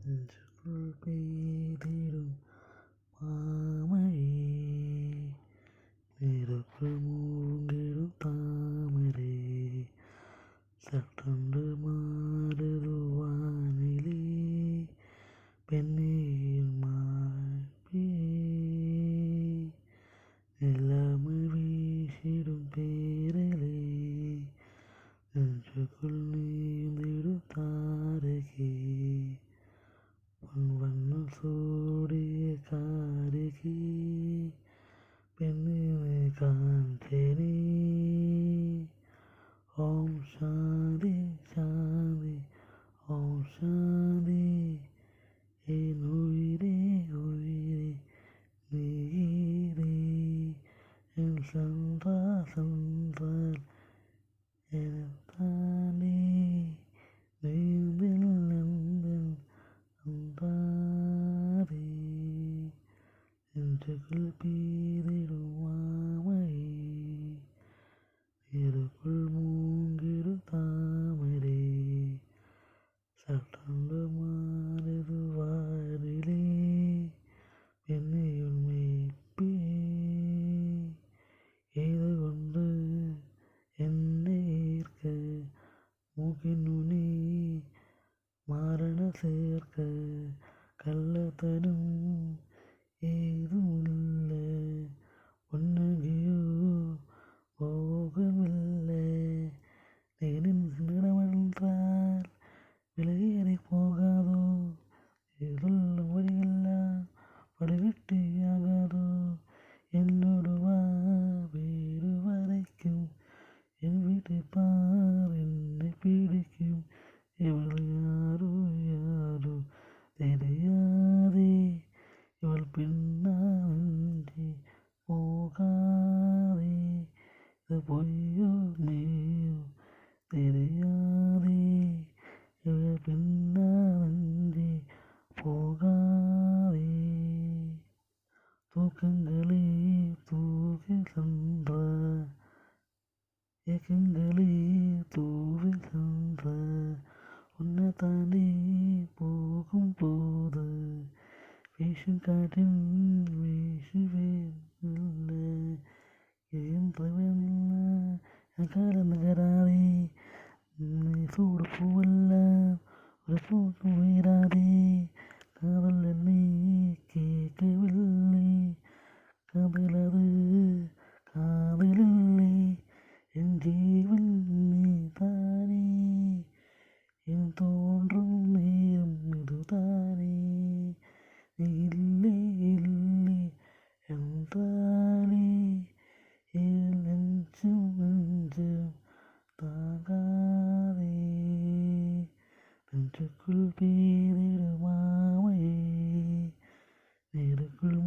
நெஞ்சுக்குள் பெய்திடும் மாமழே, நெருக்குள் மூங்கிடும் தாமரை, சட்டென்று மாறுது வானிலே, பெண்ணே என் மார்பிலே, நிலவு வீசிடும் பேரலே, நெஞ்சுக்குள் நீந்திடும் தாரகே, பொன் வண்ணம் சூடிய காரிகை, பெண்ணினை காஞ்சனே. ஓம் சாந்தி சாந்தி, ஓம் சாந்தி. என் உயிரே உயிரே நீரே, என் சென்றால் எனத்தானே, நெய்தில் நெஞ்சில் அன்றாரே, நெஞ்சுக்குள் பெய்திடும் மாமழை, நெருக்குள் மூங்கிடும் தாமரை, சட்டென்று மாறுது வானிலே, பெண்ணே உன் மெய்ப்பிலே, எய்து கொண்டு என்னை ஈர்க்க, மூக்கின் நுனி மரண சேர்க்க, கள்ளத்தனம் ஏதுமில்லை, பொன்னகியோ போகவில்லை, நேரின் நிறமென்றால் விலகேறி போகாதோ, சொல்லும் வழியெல்லாம் படுகட்டியாகாதோ, என்னோடு வா வீடு வரைக்கும், என் வீட்டை பார் என்னை பிடிக்கும், இவள் யாரோ யாரோ தெரியாதே, இவள் பின்னாலே போகாதே, இது பொய்யோ மெய்யோ தெரியாதே, இவள் பின்னாலே போகாதே, தூக்கங்களே தூக்கி சென்ற, ஏக்கங்களே தூவி சென்ற, உன்னை தாண்டி போகும் போது, வீசும் காற்றின் வீசுவேன் இல்லை, என் காலம் நகராதே, நீ சூடு பூவெல்லாம் ஒரு பூக்கு உயராதே, காதல் என்னை கேட்கவில்லை, காதலது காதலில்லை, என் ஜீவன் நீதானே, என் தோன்றும் நேரம் இதுதானே, நீ இல்லை இல்லை என்றாலே, என் நெஞ்சம் தாங்காதே, நெஞ்சுக்குள் பெய்திடும் மாமழை, நெருக்குள்